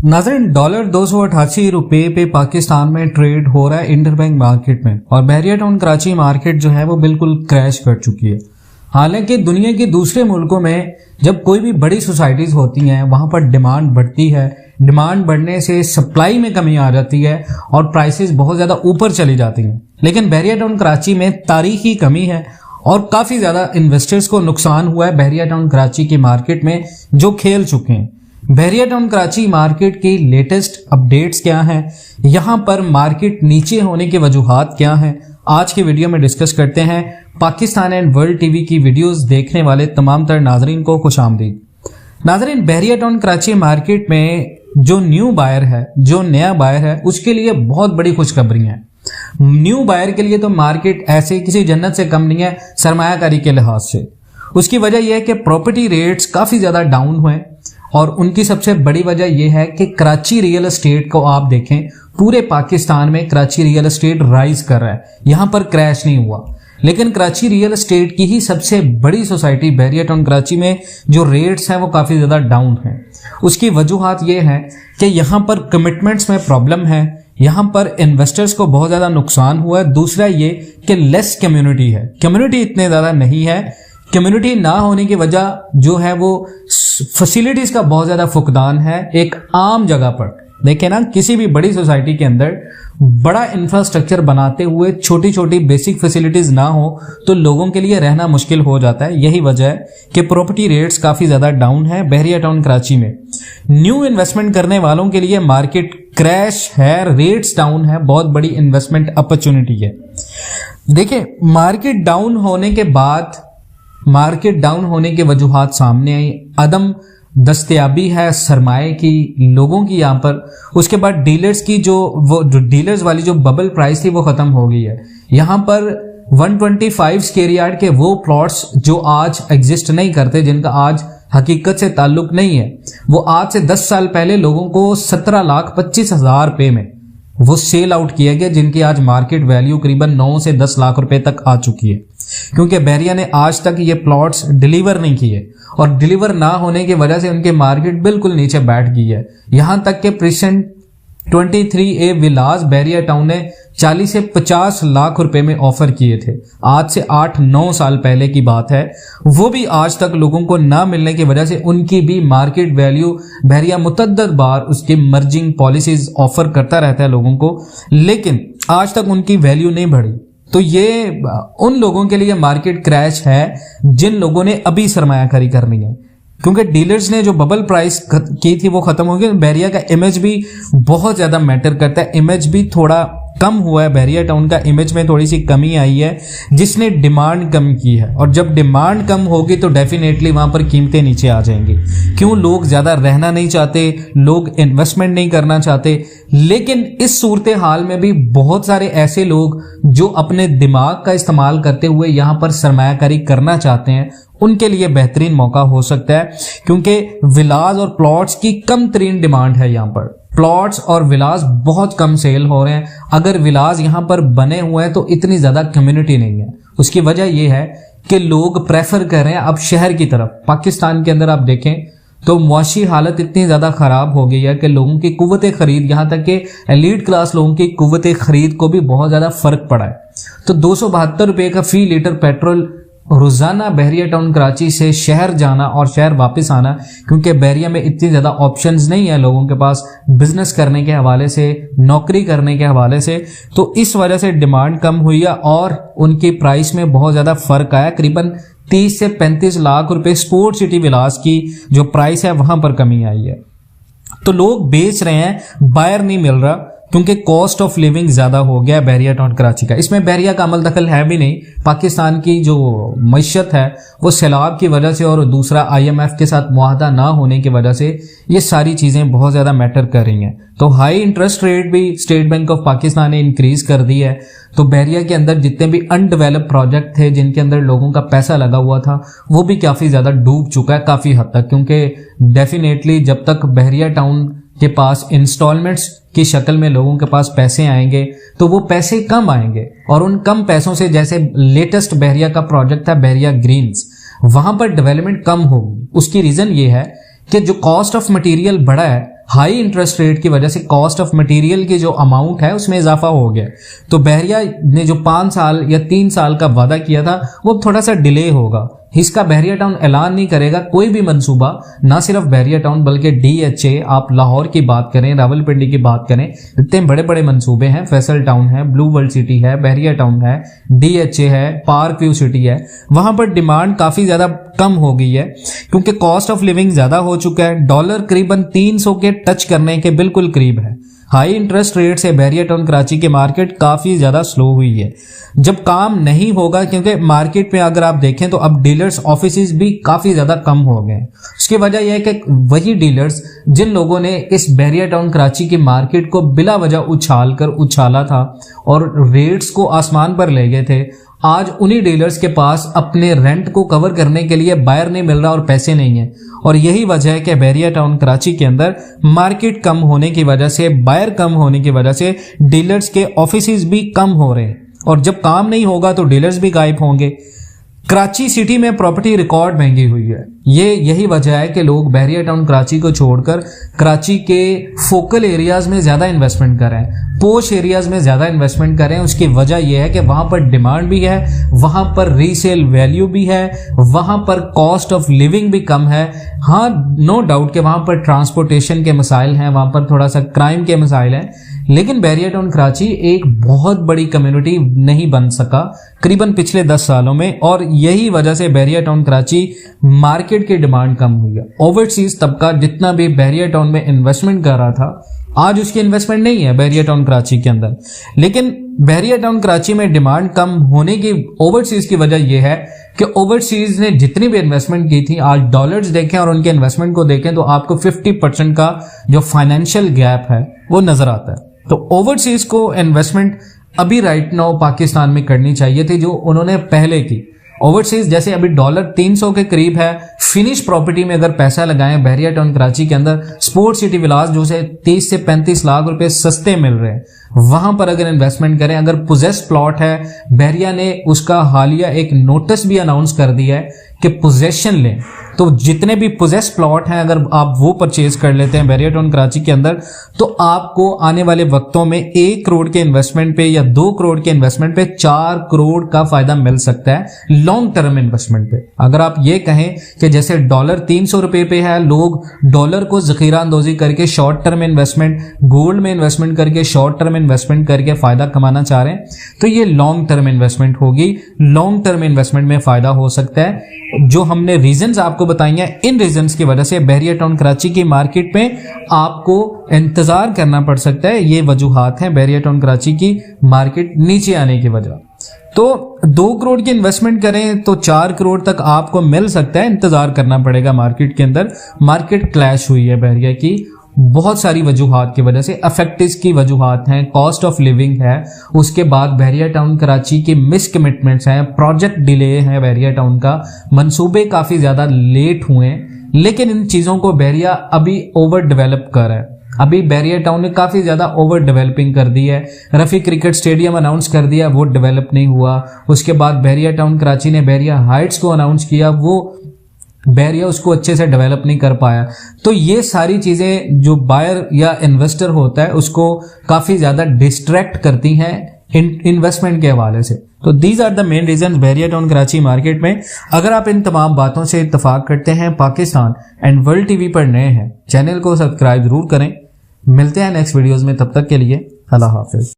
नाज़रीन, डॉलर 288 रुपए पे पाकिस्तान में ट्रेड हो रहा है इंटरबैंक मार्केट में, और बहरिया टाउन कराची मार्केट जो है वो बिल्कुल क्रैश कर चुकी है। हालांकि दुनिया के दूसरे मुल्कों में जब कोई भी बड़ी सोसाइटीज होती हैं वहां पर डिमांड बढ़ती है, डिमांड बढ़ने से सप्लाई में कमी आ जाती है और प्राइसेस बहुत ज्यादा ऊपर चली जाती हैं। लेकिन बहरिया टाउन कराची में तारीखी कमी है और काफी ज्यादा इन्वेस्टर्स को नुकसान हुआ है बहरिया टाउन कराची की मार्केट में, जो खेल चुके हैं। बहरिया टाउन कराची मार्केट की लेटेस्ट अपडेट्स क्या हैं, यहां पर मार्केट नीचे होने की वजूहात क्या हैं, आज के वीडियो में डिस्कस करते हैं। पाकिस्तान एंड वर्ल्ड टीवी की वीडियोस देखने वाले तमाम तर नाजरीन को खुशामदीद। नाजरीन, बहरिया टाउन कराची मार्केट में जो न्यू बायर है, जो नया बायर है, उसके लिए बहुत बड़ी खुशखबरी है। न्यू बायर के लिए तो मार्केट ऐसे किसी जन्नत से कम नहीं है सरमायाकारी के लिहाज से। उसकी वजह यह है कि प्रॉपर्टी रेट्स काफी ज्यादा डाउन हुए और उनकी सबसे बड़ी वजह यह है कि कराची रियल एस्टेट को आप देखें, पूरे पाकिस्तान में कराची रियल एस्टेट राइज कर रहा है, यहां पर क्रैश नहीं हुआ। लेकिन कराची रियल एस्टेट की ही सबसे बड़ी सोसाइटी बहरिया टाउन कराची में जो रेट्स हैं वो काफी ज्यादा डाउन हैं। उसकी वजूहात ये है कि यहां पर कमिटमेंट्स में प्रॉब्लम है, यहां पर इन्वेस्टर्स को बहुत ज्यादा नुकसान हुआ है। दूसरा ये कि लेस कम्युनिटी है, कम्युनिटी इतने ज्यादा नहीं है। कम्युनिटी ना होने की वजह जो है वो फैसिलिटीज का बहुत ज्यादा फुकदान है। एक आम जगह पर देखें ना, किसी भी बड़ी सोसाइटी के अंदर बड़ा इंफ्रास्ट्रक्चर बनाते हुए छोटी छोटी बेसिक फैसिलिटीज ना हो तो लोगों के लिए रहना मुश्किल हो जाता है। यही वजह है कि प्रॉपर्टी रेट्स काफी ज्यादा डाउन है बहरिया टाउन कराची में। न्यू इन्वेस्टमेंट करने वालों के लिए मार्केट क्रैश है, रेट्स डाउन है, बहुत बड़ी इन्वेस्टमेंट अपॉर्चुनिटी है। देखिए, मार्केट डाउन होने के वजूहात सामने आई। अदम दस्तयाबी है सरमाए की, लोगों की यहाँ पर। उसके बाद डीलर्स की जो डीलर्स वाली जो बबल प्राइस थी वो खत्म हो गई है। यहाँ पर 125 स्क्वायर यार्ड के वो प्लॉट्स जो आज एग्जिस्ट नहीं करते, जिनका आज हकीकत से ताल्लुक नहीं है, वो आज से 10 साल पहले लोगों को 17,25,000 रुपए में वो सेल आउट किया गया, जिनकी आज मार्केट वैल्यू करीबन 9 से 10 लाख रुपए तक आ चुकी है। क्योंकि बहरिया ने आज तक ये प्लॉट्स डिलीवर नहीं किए और डिलीवर ना होने की वजह से उनकी मार्केट बिल्कुल नीचे बैठ गई है। यहां तक कि प्रेजेंट 23A विलास बहरिया टाउन ने 40 से 50 लाख रुपए में ऑफर किए थे, आज से 8-9 साल पहले की बात है। वो भी आज तक लोगों को ना मिलने की वजह से उनकी भी मार्केट वैल्यू, बहरिया मुतद्दद बार उसकी मर्जिंग पॉलिसीज ऑफर करता रहता है लोगों को, लेकिन आज तक उनकी वैल्यू नहीं बढ़ी। तो ये उन लोगों के लिए मार्केट क्रैश है जिन लोगों ने अभी सरमायाकारी करनी है, क्योंकि डीलर्स ने जो बबल प्राइस की थी वो खत्म हो गई। बहरिया का इमेज भी बहुत ज्यादा मैटर करता है, इमेज भी थोड़ा कम हुआ है। बहरिया टाउन का इमेज में थोड़ी सी कमी आई है, जिसने डिमांड कम की है, और जब डिमांड कम होगी तो डेफिनेटली वहां पर कीमतें नीचे आ जाएंगी। क्यों? लोग ज्यादा रहना नहीं चाहते, लोग इन्वेस्टमेंट नहीं करना चाहते। लेकिन इस सूरत हाल में भी बहुत सारे ऐसे लोग जो अपने दिमाग का इस्तेमाल करते हुए यहां पर सरमायाकारी करना चाहते हैं, उनके लिए बेहतरीन मौका हो सकता है, क्योंकि विलास और प्लॉट्स की कम तरीन डिमांड है। यहाँ पर प्लॉट्स और विलास बहुत कम सेल हो रहे हैं। अगर विलास यहाँ पर बने हुए हैं तो इतनी ज्यादा कम्युनिटी नहीं है। उसकी वजह यह है कि लोग प्रेफर कर रहे हैं अब शहर की तरफ। पाकिस्तान के अंदर आप देखें तो मुआशी हालत इतनी ज्यादा खराब हो गई है कि लोगों की कुव्वत खरीद, यहाँ तक कि एलीट क्लास लोगों की कुव्वत खरीद को भी बहुत ज्यादा फर्क पड़ा है। तो 272 रुपए का फी लीटर पेट्रोल रोजाना बहरिया टाउन कराची से शहर जाना और शहर वापस आना, क्योंकि बहरिया में इतनी ज्यादा ऑप्शंस नहीं है लोगों के पास बिजनेस करने के हवाले से, नौकरी करने के हवाले से। तो इस वजह से डिमांड कम हुई है और उनकी प्राइस में बहुत ज्यादा फर्क आया। करीबन 30 से 35 लाख रुपए स्पोर्ट सिटी विलास की जो प्राइस है वहां पर कमी आई है। तो लोग बेच रहे हैं, बायर नहीं मिल रहा, क्योंकि कॉस्ट ऑफ लिविंग ज्यादा हो गया है बहरिया टाउन कराची का। इसमें बहरिया का अमल दखल है भी नहीं। पाकिस्तान की जो मईशत है वो सैलाब की वजह से और दूसरा IMF के साथ मुआहदा ना होने की वजह से ये सारी चीजें बहुत ज्यादा मैटर कर रही हैं। तो हाई इंटरेस्ट रेट भी स्टेट बैंक ऑफ पाकिस्तान ने इंक्रीज कर दी है। तो बहरिया के अंदर जितने भी अनडेवलप्ड प्रोजेक्ट थे, जिनके अंदर लोगों का पैसा लगा हुआ था, वो भी काफी ज्यादा डूब चुका है काफी हद तक। क्योंकि डेफिनेटली जब तक बहरिया टाउन के पास इंस्टॉलमेंट्स की शक्ल में लोगों के पास पैसे आएंगे तो वो पैसे कम आएंगे, और उन कम पैसों से, जैसे लेटेस्ट बहरिया का प्रोजेक्ट था बहरिया ग्रीन्स, वहां पर डेवलपमेंट कम होगी। उसकी रीजन ये है कि जो कॉस्ट ऑफ मटेरियल बढ़ा है, हाई इंटरेस्ट रेट की वजह से कॉस्ट ऑफ मटेरियल की जो अमाउंट है उसमें इजाफा हो गया। तो बहरिया ने जो 5 साल या 3 साल का वादा किया था वो थोड़ा सा डिले होगा। इसका बहरिया टाउन ऐलान नहीं करेगा कोई भी मंसूबा, ना सिर्फ बहरिया टाउन बल्कि DHA, आप लाहौर की बात करें, रावलपिंडी की बात करें, इतने बड़े बड़े मंसूबे हैं। फैसल टाउन है, ब्लू वर्ल्ड सिटी है, बहरिया टाउन है, DHA है, पार्क व्यू सिटी है, वहां पर डिमांड काफी ज्यादा कम हो गई है क्योंकि कॉस्ट ऑफ लिविंग ज्यादा हो चुका है। डॉलर करीबन 300 के टच करने के बिल्कुल करीब है। हाई इंटरेस्ट रेट से बहरिया टाउन कराची की मार्केट काफी ज्यादा स्लो हुई है। जब काम नहीं होगा, क्योंकि मार्केट में अगर आप देखें तो अब डीलर्स ऑफिसेज भी काफी ज्यादा कम हो गए। उसकी वजह यह है कि वही डीलर्स जिन लोगों ने इस बहरिया टाउन कराची की मार्केट को बिला वजह उछाला था और रेट्स को आसमान पर ले गए थे, आज उन्हीं डीलर्स के पास अपने रेंट को कवर करने के लिए बायर नहीं मिल रहा और पैसे नहीं है। और यही वजह है कि बहरिया टाउन कराची के अंदर मार्केट कम होने की वजह से, बायर कम होने की वजह से डीलर्स के ऑफिसेज भी कम हो रहे हैं और जब काम नहीं होगा तो डीलर्स भी गायब होंगे। कराची सिटी में प्रॉपर्टी रिकॉर्ड महंगी हुई है। यही वजह है कि लोग बहरिया टाउन कराची को छोड़कर कराची के फोकल एरियाज में ज्यादा इन्वेस्टमेंट कर रहे हैं, पोश एरियाज में ज्यादा इन्वेस्टमेंट कर रहे हैं। उसकी वजह यह है कि वहां पर डिमांड भी है, वहां पर रीसेल वैल्यू भी है, वहां पर कॉस्ट ऑफ लिविंग भी कम है। हाँ, नो डाउट कि वहां पर ट्रांसपोर्टेशन के मसाइल हैं, वहां पर थोड़ा सा क्राइम के मसाइल हैं, लेकिन बहरिया टाउन कराची एक बहुत बड़ी कम्युनिटी नहीं बन सका करीबन पिछले 10 सालों में, और यही वजह से बहरिया टाउन कराची मार्केट की डिमांड कम हुई है। ओवरसीज तबका जितना भी बहरिया टाउन में इन्वेस्टमेंट कर रहा था, आज उसकी इन्वेस्टमेंट नहीं है बहरिया टाउन कराची के अंदर। लेकिन बहरिया टाउन कराची में डिमांड कम होने की ओवरसीज की वजह यह है कि ओवरसीज ने जितनी भी इन्वेस्टमेंट की थी, आज डॉलर्स देखें और उनके इन्वेस्टमेंट को देखें तो आपको 50% का जो फाइनेंशियल गैप है वो नजर आता है। तो ओवरसीज को इन्वेस्टमेंट अभी राइट नाउ पाकिस्तान में करनी चाहिए थी जो उन्होंने पहले की। ओवरसीज जैसे अभी डॉलर 300 के करीब है, फिनिश प्रॉपर्टी में अगर पैसा लगाएं बहरिया टाउन कराची के अंदर, स्पोर्ट सिटी विलास जो से 30 से 35 लाख रुपए सस्ते मिल रहे हैं, वहां पर अगर इन्वेस्टमेंट करें। अगर पोजेस प्लॉट है, बहरिया ने उसका हालिया एक नोटिस भी अनाउंस कर दिया है कि पोजेशन लें, तो जितने भी पोजेस प्लॉट हैं अगर आप वो परचेज कर लेते हैं बहरिया टाउन कराची के अंदर, तो आपको आने वाले वक्तों में 1 करोड़ के इन्वेस्टमेंट पे या 2 करोड़ के इन्वेस्टमेंट पे 4 करोड़ का फायदा मिल सकता है लॉन्ग टर्म इन्वेस्टमेंट पे। अगर आप ये कहें कि जैसे डॉलर 300 रुपए पे है, लोग डॉलर को जखीरा अंदोजी करके शॉर्ट टर्म इन्वेस्टमेंट, गोल्ड में इन्वेस्टमेंट करके शॉर्ट टर्म इन्वेस्टमेंट करके फायदा कमाना चाह रहे हैं, तो ये लॉन्ग टर्म इन्वेस्टमेंट होगी। लॉन्ग टर्म इन्वेस्टमेंट में फायदा हो सकता है। जो हमने रीजंस आपको बताएंगे, इन रीजंस की वजह से बहरिया टाउन कराची की मार्केट में आपको इंतजार करना पड़ सकता है। ये वजूहात हैं बहरिया टाउन कराची की मार्केट नीचे आने की वजह। तो 2 करोड़ की इन्वेस्टमेंट करें तो 4 करोड़ तक आपको मिल सकता है, इंतजार करना पड़ेगा मार्केट के अंदर। मार्केट क्लैश हुई है बहरिया की बहुत सारी वजूहात की वजह से। अफेक्टिव की वजूहात हैं, कॉस्ट ऑफ लिविंग है, उसके बाद बहरिया टाउन कराची की मिस कमिटमेंट्स हैं, प्रोजेक्ट डिले है बहरिया टाउन का, मंसूबे काफी ज्यादा लेट हुए हैं। लेकिन इन चीजों को बहरिया अभी ओवर डेवलप कर रहा है। अभी बहरिया टाउन ने काफी ज्यादा ओवर डेवलपिंग कर दी है। रफी क्रिकेट स्टेडियम अनाउंस कर दिया, वो डेवलप नहीं हुआ। उसके बाद बहरिया टाउन कराची ने बहरिया हाइट्स को अनाउंस किया, वो बहरिया उसको अच्छे से डेवलप नहीं कर पाया। तो ये सारी चीजें जो बायर या इन्वेस्टर होता है उसको काफी ज्यादा डिस्ट्रैक्ट करती हैं इन्वेस्टमेंट के हवाले से। तो these are the main reason Bahria Town Karachi market में। अगर आप इन तमाम बातों से इत्तेफाक करते हैं, पाकिस्तान एंड वर्ल्ड टीवी पर नए हैं, चैनल को सब्सक्राइब जरूर करें। मिलते हैं नेक्स्ट वीडियोस में, तब तक के लिए अल्लाह हाफिज।